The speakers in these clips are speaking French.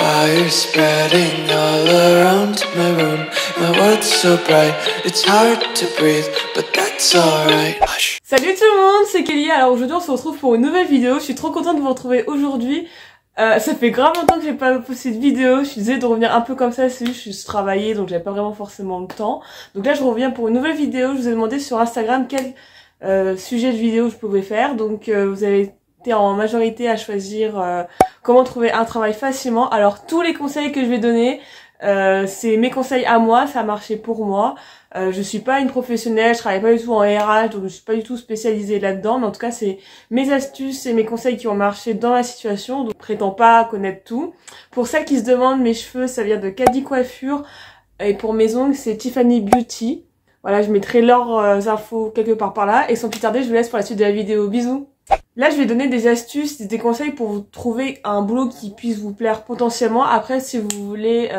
Fire spreading all around my room. My world's so bright, it's hard to breathe, but that's alright. Salut tout le monde, c'est Kelly. Alors aujourd'hui on se retrouve pour une nouvelle vidéo. Je suis trop contente de vous retrouver aujourd'hui. Ça fait grave longtemps que j'ai pas posté de vidéo. Je suis désolée de revenir un peu comme ça, c'est juste que je suis travaillée donc j'avais pas vraiment forcément le temps. Donc là je reviens pour une nouvelle vidéo. Je vous ai demandé sur Instagram quel sujet de vidéo je pouvais faire. Donc vous avez été en majorité à choisir comment trouver un travail facilement. Alors tous les conseils que je vais donner, c'est mes conseils à moi, ça a marché pour moi. Je suis pas une professionnelle, je travaille pas du tout en RH, donc je suis pas du tout spécialisée là-dedans, mais en tout cas c'est mes astuces et mes conseils qui ont marché dans la situation, donc je prétends pas connaître tout. Pour celles qui se demandent, mes cheveux, ça vient de Caddy Coiffure, et pour mes ongles, c'est Tiffany Beauty. Voilà, je mettrai leurs infos quelque part par là, et sans plus tarder, je vous laisse pour la suite de la vidéo. Bisous! Là, je vais donner des astuces, des conseils pour vous trouver un boulot qui puisse vous plaire potentiellement. Après, si vous voulez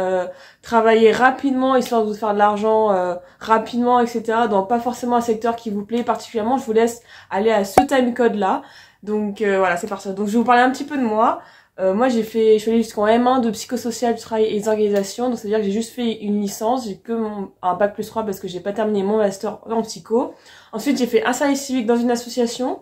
travailler rapidement, histoire de vous faire de l'argent rapidement, etc., dans pas forcément un secteur qui vous plaît particulièrement, je vous laisse aller à ce timecode-là. Donc voilà, c'est parti. Donc je vais vous parler un petit peu de moi. Moi, je suis allée jusqu'en M1 de psychosocial, du travail et des organisations. Donc c'est-à-dire que j'ai juste fait une licence, j'ai que un bac plus 3 parce que j'ai pas terminé mon master en psycho. Ensuite, j'ai fait un service civique dans une association.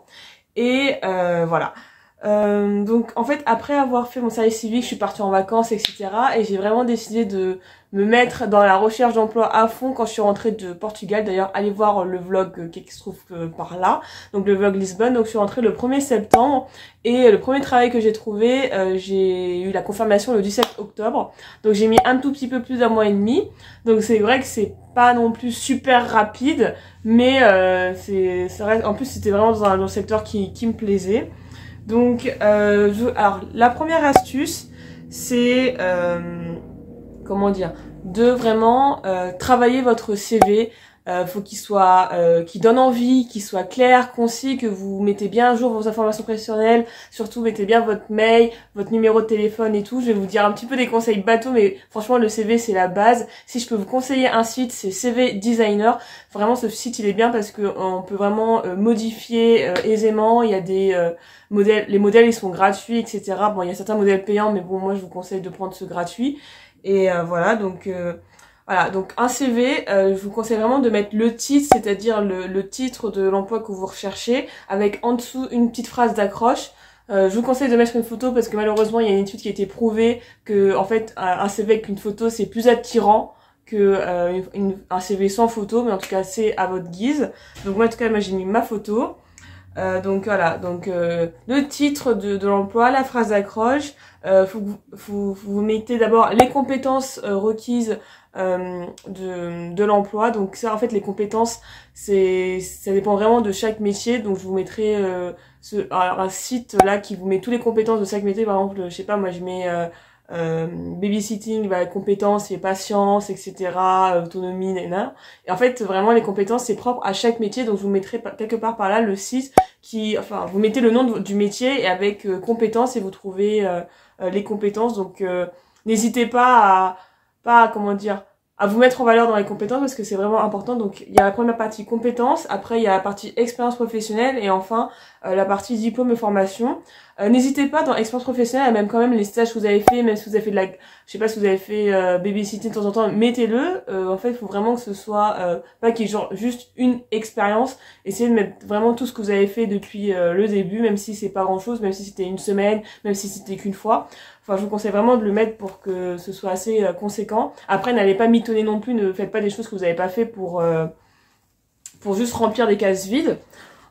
Et voilà. Donc en fait après avoir fait mon service civique, je suis partie en vacances, etc. Et j'ai vraiment décidé de me mettre dans la recherche d'emploi à fond quand je suis rentrée de Portugal. D'ailleurs allez voir le vlog qui se trouve par là, donc le vlog Lisbonne. Donc je suis rentrée le 1er septembre et le premier travail que j'ai trouvé, j'ai eu la confirmation le 17 octobre. Donc j'ai mis un tout petit peu plus d'un mois et demi. Donc c'est vrai que c'est pas non plus super rapide, mais c'est vrai, en plus c'était vraiment dans un secteur qui me plaisait. Donc alors la première astuce c'est comment dire, de vraiment travailler votre CV. Faut qu'il soit qu'il donne envie, qu'il soit clair, concis, que vous mettez bien à jour vos informations professionnelles, surtout mettez bien votre mail, votre numéro de téléphone et tout. Je vais vous dire un petit peu des conseils bateaux, mais franchement le CV c'est la base. Si je peux vous conseiller un site, c'est CV Designer. Vraiment ce site il est bien parce que on peut vraiment modifier aisément. Il y a des modèles, les modèles ils sont gratuits, etc. Bon il y a certains modèles payants, mais bon moi je vous conseille de prendre ce gratuit. Et voilà donc voilà, donc un CV, je vous conseille vraiment de mettre le titre, c'est-à-dire le titre de l'emploi que vous recherchez, avec en dessous une petite phrase d'accroche. Je vous conseille de mettre une photo parce que malheureusement il y a une étude qui a été prouvée que en fait un CV avec une photo c'est plus attirant que un CV sans photo, mais en tout cas c'est à votre guise. Donc moi en tout cas moi j'ai mis ma photo. Donc voilà, donc le titre de l'emploi, la phrase d'accroche, vous mettez d'abord les compétences requises de l'emploi. Donc ça en fait les compétences ça dépend vraiment de chaque métier. Donc je vous mettrai un site là qui vous met toutes les compétences de chaque métier. Par exemple je sais pas moi je mets babysitting, bah, compétences et patience, etc., autonomie, nana. Et en fait, vraiment, les compétences, c'est propre à chaque métier. Donc, je vous mettrai quelque part par là le site enfin, vous mettez le nom du métier et avec compétences et vous trouvez les compétences. Donc, n'hésitez pas comment dire, à vous mettre en valeur dans les compétences parce que c'est vraiment important. Donc, il y a la première partie compétences, après, il y a la partie expérience professionnelle et enfin, la partie diplôme et formation. N'hésitez pas dans expérience professionnelle, même quand même les stages que vous avez fait, même si vous avez fait je sais pas si vous avez fait babysitting de temps en temps, mettez-le. En fait, il faut vraiment que ce soit pas qu'il y ait genre juste une expérience. Essayez de mettre vraiment tout ce que vous avez fait depuis le début, même si c'est pas grand-chose, même si c'était une semaine, même si c'était qu'une fois. Enfin, je vous conseille vraiment de le mettre pour que ce soit assez conséquent. Après, n'allez pas mitonner non plus, ne faites pas des choses que vous n'avez pas fait pour juste remplir des cases vides.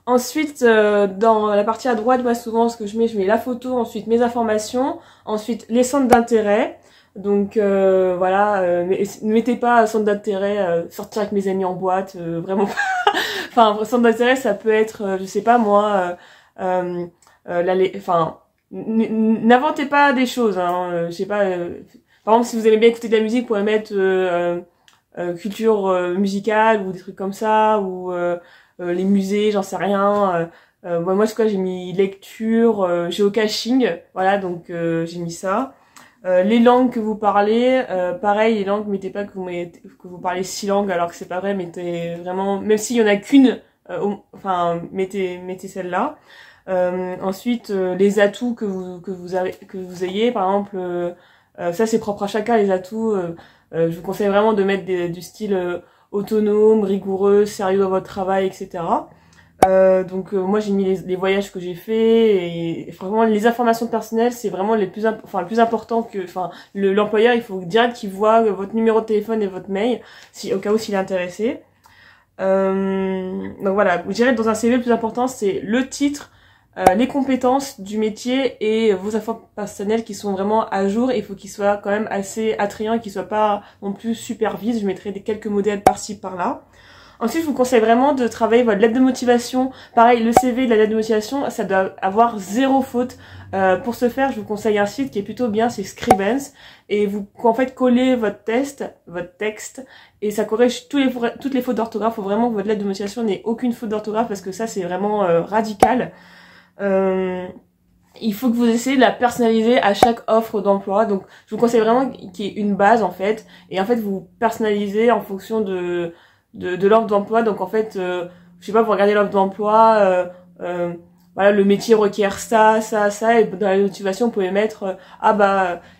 Ensuite, dans la partie à droite, moi souvent ce que je mets la photo, ensuite mes informations, ensuite les centres d'intérêt. Donc voilà, ne mettez pas centre d'intérêt, sortir avec mes amis en boîte, vraiment pas. Enfin, centre d'intérêt ça peut être, je sais pas moi, enfin, n'inventez pas des choses, hein, je sais pas. Par exemple, si vous aimez bien écouter de la musique, vous pouvez mettre culture musicale ou des trucs comme ça, ou les musées, j'en sais rien. Moi, ce que j'ai mis lecture, géocaching, voilà, donc j'ai mis ça. Les langues que vous parlez, pareil, les langues, mettez pas que vous parlez 6 langues alors que c'est pas vrai, mettez vraiment, même s'il y en a qu'une, enfin, mettez celle-là. Ensuite, les atouts que vous ayez, par exemple, Ça c'est propre à chacun les atouts. Je vous conseille vraiment de mettre du style autonome, rigoureux, sérieux dans votre travail, etc. Moi j'ai mis les voyages que j'ai fait et franchement les informations personnelles c'est vraiment le plus important que l'employeur il faut direct qu'il voit votre numéro de téléphone et votre mail au cas où s'il est intéressé. Donc voilà, je dirais dans un CV le plus important c'est le titre, les compétences du métier et vos infos personnelles qui sont vraiment à jour. Il faut qu'ils soient quand même assez attrayants et qu'ils soient pas non plus super vides. Je mettrai quelques modèles par-ci par-là. Ensuite, je vous conseille vraiment de travailler votre lettre de motivation. Pareil, le CV de la lettre de motivation, ça doit avoir 0 faute. Pour ce faire, je vous conseille un site qui est plutôt bien, c'est Scribens. Et vous, en fait, collez votre texte, et ça corrige toutes les fautes d'orthographe. Faut vraiment que votre lettre de motivation n'ait aucune faute d'orthographe parce que ça, c'est vraiment radical. Il faut que vous essayez de la personnaliser à chaque offre d'emploi. Donc, je vous conseille vraiment qu'il y ait une base, en fait. Et en fait, vous personnalisez en fonction de l'offre d'emploi. Donc en fait, je sais pas, vous regardez l'offre d'emploi, voilà, le métier requiert ça, et dans la motivation, vous pouvez mettre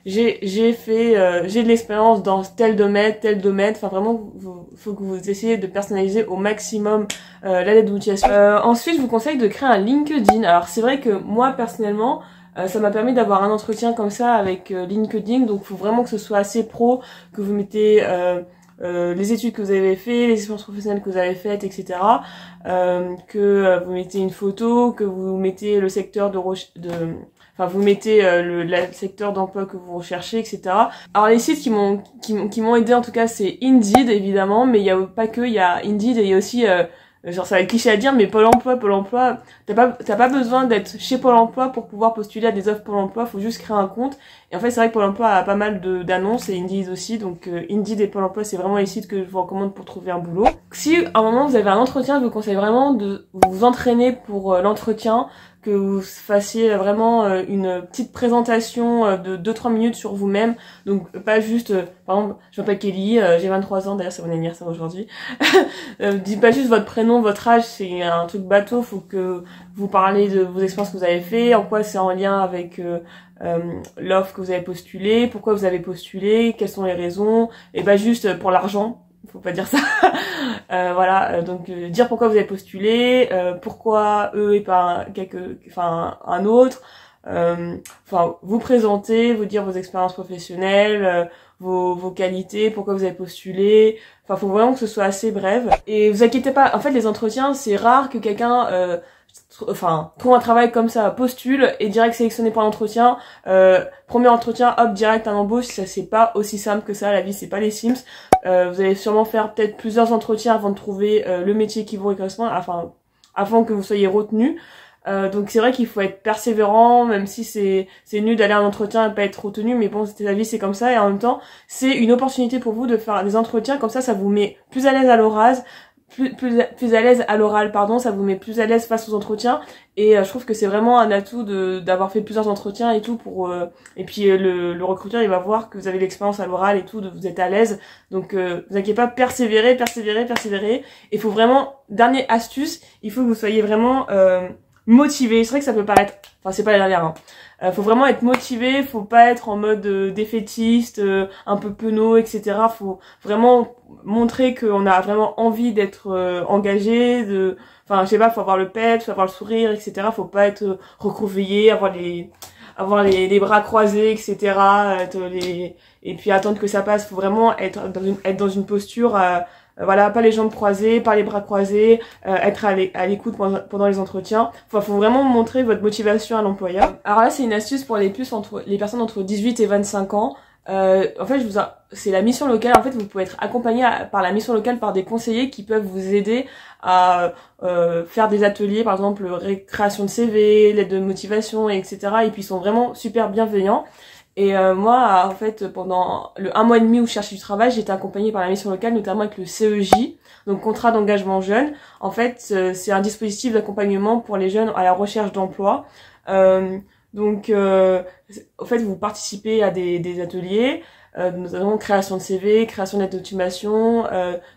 j'ai de l'expérience dans tel domaine. Enfin vraiment, faut que vous essayez de personnaliser au maximum la lettre de motivation. Ensuite, je vous conseille de créer un LinkedIn. Alors c'est vrai que moi personnellement, ça m'a permis d'avoir un entretien comme ça avec LinkedIn. Donc il faut vraiment que ce soit assez pro, que vous mettez les études que vous avez fait, les expériences professionnelles que vous avez faites, etc. Que vous mettez une photo, que vous mettez le secteur vous mettez le secteur d'emploi que vous recherchez, etc. Alors les sites qui m'ont aidé en tout cas, c'est Indeed évidemment, mais il y a pas que, il y a Indeed et il y a aussi genre ça va être cliché à dire, mais Pôle emploi, t'as pas besoin d'être chez Pôle emploi pour pouvoir postuler à des offres Pôle emploi, faut juste créer un compte. Et en fait, c'est vrai que Pôle emploi a pas mal d'annonces et Indeed aussi, donc Indeed et Pôle emploi, c'est vraiment les sites que je vous recommande pour trouver un boulot. Si à un moment vous avez un entretien, je vous conseille vraiment de vous entraîner pour l'entretien, que vous fassiez vraiment une petite présentation de 2-3 minutes sur vous-même. Donc pas juste, par exemple, je m'appelle Kelly, j'ai 23 ans, d'ailleurs c'est mon anniversaire aujourd'hui. Dites pas juste votre prénom, votre âge, c'est un truc bateau, faut que vous parlez de vos expériences que vous avez fait, en quoi c'est en lien avec l'offre que vous avez postulée, pourquoi vous avez postulé, quelles sont les raisons, et pas juste pour l'argent. Faut pas dire ça. Donc dire pourquoi vous avez postulé, pourquoi eux et pas un autre. Vous présenter, vous dire vos expériences professionnelles, vos qualités, pourquoi vous avez postulé. Faut vraiment que ce soit assez bref. Et vous inquiétez pas, en fait les entretiens, c'est rare que quelqu'un trouve un travail comme ça, postule et direct sélectionné pour l'entretien. Premier entretien, hop, direct un embauche. Ça c'est pas aussi simple que ça, la vie c'est pas les Sims. Vous allez sûrement faire peut-être plusieurs entretiens avant de trouver le métier qui vous correspond, avant que vous soyez retenu. Donc c'est vrai qu'il faut être persévérant, même si c'est nul d'aller à un entretien et pas être retenu, mais bon, la vie c'est comme ça, et en même temps c'est une opportunité pour vous de faire des entretiens comme ça vous met plus à l'aise à l'oral, plus à l'aise à l'oral, ça vous met plus à l'aise face aux entretiens, et je trouve que c'est vraiment un atout d'avoir fait plusieurs entretiens et tout et puis le recruteur il va voir que vous avez l'expérience à l'oral et tout, vous êtes à l'aise, donc vous inquiétez pas, persévérer, il faut vraiment, dernière astuce, il faut que vous soyez vraiment motivé. C'est vrai que ça peut paraître, c'est pas la dernière, faut vraiment être motivé, faut pas être en mode défaitiste, un peu penaud, etc. Faut vraiment montrer qu'on a vraiment envie d'être engagé, je sais pas, faut avoir le peps, faut avoir le sourire, etc. Faut pas être recroquevillé, avoir les bras croisés, etc. Et puis attendre que ça passe. Faut vraiment être dans une posture, pas les jambes croisées, pas les bras croisés, être à l'écoute pendant les entretiens. Faut vraiment montrer votre motivation à l'employeur. Alors là, c'est une astuce pour les personnes entre 18 et 25 ans. En fait, c'est la mission locale. En fait, vous pouvez être accompagné par la mission locale par des conseillers qui peuvent vous aider à faire des ateliers, par exemple création de CV, lettre de motivation, etc. Et puis ils sont vraiment super bienveillants. Et moi, en fait, pendant le 1 mois et demi où je cherchais du travail, j'ai été accompagnée par la mission locale, notamment avec le CEJ, donc contrat d'engagement jeune. En fait, c'est un dispositif d'accompagnement pour les jeunes à la recherche d'emploi. En fait, vous participez à des ateliers, notamment création de CV, création d'aide d'automation,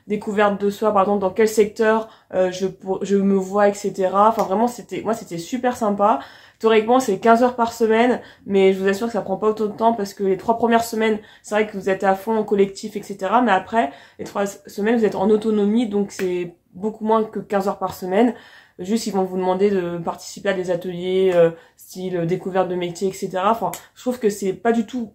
découverte de soi, par exemple, dans quel secteur je me vois, etc. Vraiment, c'était super sympa. théoriquement c'est 15 heures par semaine, mais je vous assure que ça prend pas autant de temps parce que les 3 premières semaines, c'est vrai que vous êtes à fond en collectif, etc. Mais après, les 3 semaines, vous êtes en autonomie, donc c'est beaucoup moins que 15 heures par semaine. Juste, ils vont vous demander de participer à des ateliers, style découverte de métier, etc. Enfin, je trouve que c'est pas du tout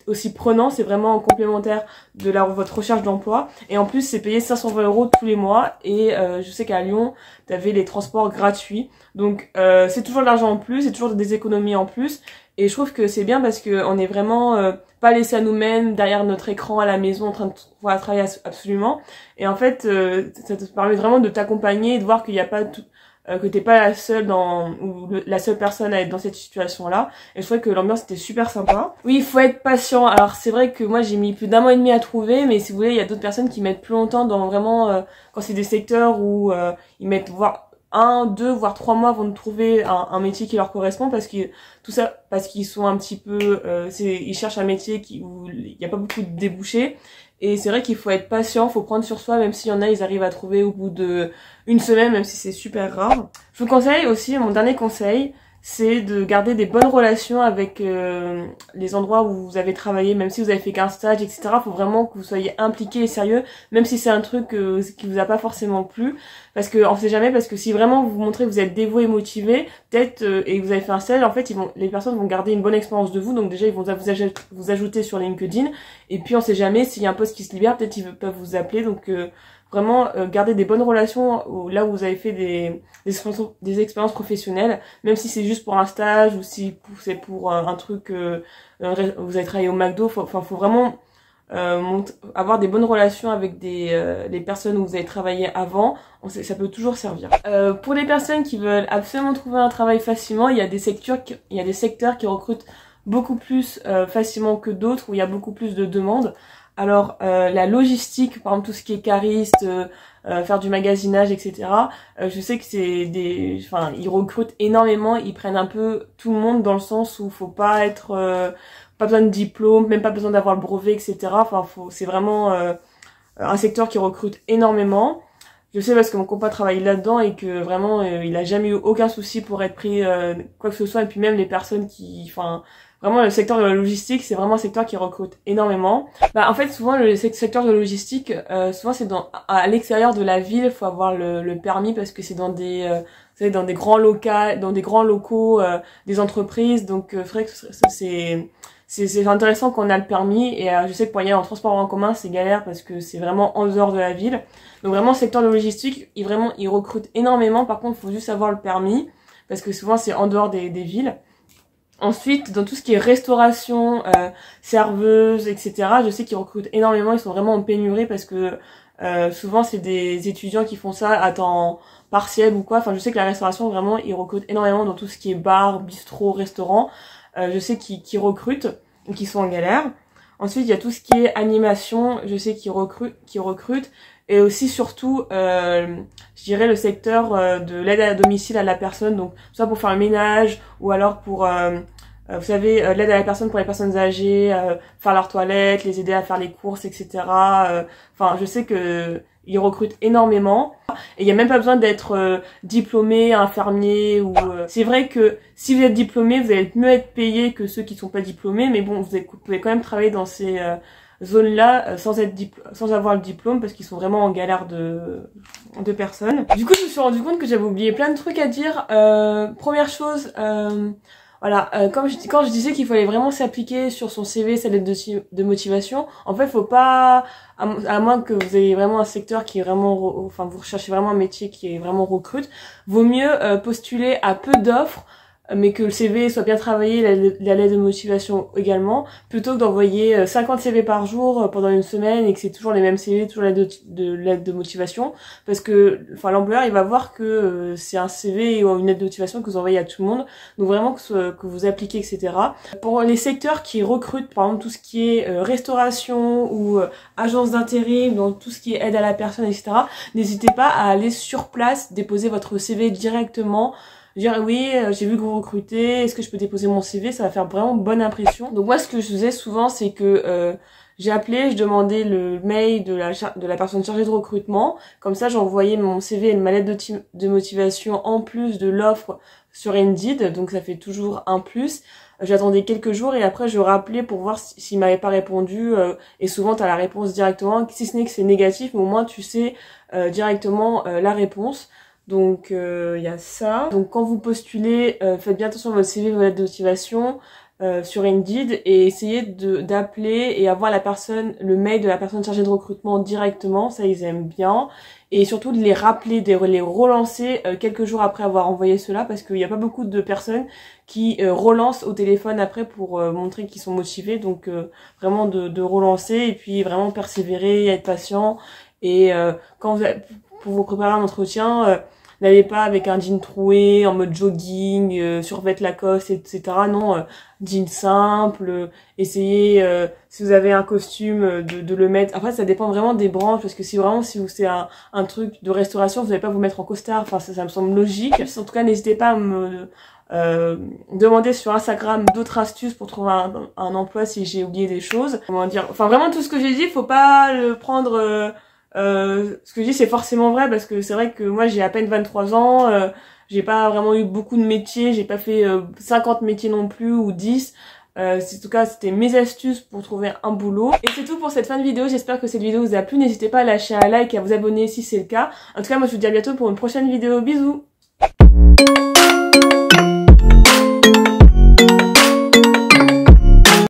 aussi prenant, c'est vraiment complémentaire de votre recherche d'emploi. Et en plus, c'est payé 520 € tous les mois. Et je sais qu'à Lyon, t'avais les transports gratuits. Donc, c'est toujours de l'argent en plus, c'est toujours des économies en plus. Et je trouve que c'est bien parce que on est vraiment pas laissé à nous-mêmes derrière notre écran à la maison en train de travailler absolument. Et en fait, ça te permet vraiment de t'accompagner et de voir qu'il n'y a pas que t'es pas la seule la seule personne à être dans cette situation-là. Et je trouvais que l'ambiance était super sympa. Oui, il faut être patient. Alors c'est vrai que moi j'ai mis plus d'1 mois et demi à trouver, mais si vous voulez, il y a d'autres personnes qui mettent plus longtemps dans vraiment quand c'est des secteurs où ils mettent voire 1, 2, voire 3 mois avant de trouver un métier qui leur correspond parce que tout ça parce qu'ils sont un petit peu ils cherchent un métier où il n'y a pas beaucoup de débouchés. Et c'est vrai qu'il faut être patient, faut prendre sur soi, même s'il y en a, ils arrivent à trouver au bout de une semaine, même si c'est super rare. Je vous conseille aussi, mon dernier conseil, c'est de garder des bonnes relations avec les endroits où vous avez travaillé, même si vous avez fait qu'un stage, etc. Faut vraiment que vous soyez impliqués et sérieux, même si c'est un truc qui vous a pas forcément plu, parce que on sait jamais, parce que si vraiment vous montrez que vous êtes dévoué et motivé, peut-être et que vous avez fait un stage, en fait, les personnes vont garder une bonne expérience de vous, donc déjà ils vont vous ajouter sur LinkedIn, et puis on sait jamais s'il y a un poste qui se libère, peut-être ils peuvent vous appeler, donc vraiment garder des bonnes relations là où vous avez fait des expériences professionnelles, même si c'est juste pour un stage ou si c'est pour un truc vous avez travaillé au McDo, faut vraiment avoir des bonnes relations avec les personnes où vous avez travaillé avant, ça peut toujours servir. Pour les personnes qui veulent absolument trouver un travail facilement, il y a des secteurs qui recrutent beaucoup plus facilement que d'autres, où il y a beaucoup plus de demandes. Alors la logistique, par exemple tout ce qui est cariste, faire du magasinage, etc. Je sais que ils recrutent énormément, ils prennent un peu tout le monde dans le sens où faut pas être, pas besoin de diplôme, même pas besoin d'avoir le brevet, etc. Enfin, c'est vraiment un secteur qui recrute énormément. Je sais parce que mon compa travaille là-dedans et que vraiment il a jamais eu aucun souci pour être pris quoi que ce soit. Et puis même les personnes vraiment, le secteur de la logistique, c'est vraiment un secteur qui recrute énormément. En fait, souvent, le secteur de la logistique, souvent, c'est à l'extérieur de la ville, faut avoir le permis parce que c'est dans des grands locaux, des entreprises. Donc, c'est vrai que c'est intéressant qu'on a le permis. Et je sais que pour y aller en transport en commun, c'est galère parce que c'est vraiment en dehors de la ville. Donc, vraiment, le secteur de la logistique, il recrute énormément. Par contre, il faut juste avoir le permis parce que souvent, c'est en dehors des villes. Ensuite, dans tout ce qui est restauration, serveuse, etc., je sais qu'ils recrutent énormément, ils sont vraiment en pénurie parce que souvent c'est des étudiants qui font ça à temps partiel ou quoi. Enfin, je sais que la restauration, vraiment, ils recrutent énormément dans tout ce qui est bar, bistrot, restaurant. Je sais qu'ils recrutent, qu'ils sont en galère. Ensuite, il y a tout ce qui est animation, je sais qu'ils recrutent. Et aussi, surtout, je dirais le secteur de l'aide à domicile à la personne, donc soit pour faire le ménage, ou alors pour, vous savez, l'aide à la personne pour les personnes âgées, faire leur toilette, les aider à faire les courses, etc. Enfin, je sais que ils recrutent énormément. Et il n'y a même pas besoin d'être diplômé, infirmier, ou... C'est vrai que si vous êtes diplômé, vous allez mieux être payé que ceux qui ne sont pas diplômés, mais bon, vous pouvez quand même travailler dans ces... zones-là sans avoir le diplôme parce qu'ils sont vraiment en galère de personnes. Du coup, je me suis rendu compte que j'avais oublié plein de trucs à dire. Première chose, voilà, quand je disais qu'il fallait vraiment s'appliquer sur son CV, sa lettre de motivation, en fait, faut pas, à moins que vous ayez vraiment un secteur qui est vraiment, vous recherchez vraiment un métier qui est vraiment recrute, vaut mieux postuler à peu d'offres, mais que le CV soit bien travaillé, la lettre de motivation également, plutôt que d'envoyer 50 CV par jour pendant une semaine et que c'est toujours les mêmes CV, toujours la lettre de motivation, parce que l'employeur il va voir que c'est un CV ou une lettre de motivation que vous envoyez à tout le monde, donc vraiment que vous appliquez, etc. Pour les secteurs qui recrutent, par exemple tout ce qui est restauration ou agence d'intérim, donc tout ce qui est aide à la personne, etc., n'hésitez pas à aller sur place, déposer votre CV directement, dire oui, j'ai vu que vous recrutez, est-ce que je peux déposer mon CV, ça va faire vraiment bonne impression. Donc moi ce que je faisais souvent c'est que j'ai appelé, je demandais le mail de la personne chargée de recrutement, comme ça j'envoyais mon CV et ma lettre de motivation en plus de l'offre sur Indeed, donc ça fait toujours un plus. J'attendais quelques jours et après je rappelais pour voir s'il m'avait pas répondu, et souvent t'as la réponse directement, si ce n'est que c'est négatif, mais au moins tu sais directement la réponse. Donc il y a ça. Donc quand vous postulez, faites bien attention à votre CV, vos lettres de motivation sur Indeed, et essayez d'appeler et avoir le mail de la personne chargée de recrutement directement, ça ils aiment bien. Et surtout de les rappeler, de les relancer quelques jours après avoir envoyé cela, parce qu'il n'y a pas beaucoup de personnes qui relancent au téléphone après pour montrer qu'ils sont motivés. Donc vraiment de relancer et puis vraiment persévérer, être patient. Et quand pour vous préparer un entretien, n'allez pas avec un jean troué, en mode jogging, survêt Lacoste, etc. Non, jean simple, essayez, si vous avez un costume, de le mettre. Après, ça dépend vraiment des branches, parce que si c'est un truc de restauration, vous n'allez pas vous mettre en costard, enfin ça me semble logique. En tout cas, n'hésitez pas à me demander sur Instagram d'autres astuces pour trouver un emploi si j'ai oublié des choses. Comment dire, enfin vraiment tout ce que j'ai dit, faut pas le prendre... ce que je dis c'est forcément vrai, parce que c'est vrai que moi j'ai à peine 23 ans, j'ai pas vraiment eu beaucoup de métiers, j'ai pas fait 50 métiers non plus ou 10. En tout cas c'était mes astuces pour trouver un boulot. Et c'est tout pour cette fin de vidéo, j'espère que cette vidéo vous a plu, n'hésitez pas à lâcher un like et à vous abonner si c'est le cas. En tout cas moi je vous dis à bientôt pour une prochaine vidéo, bisous.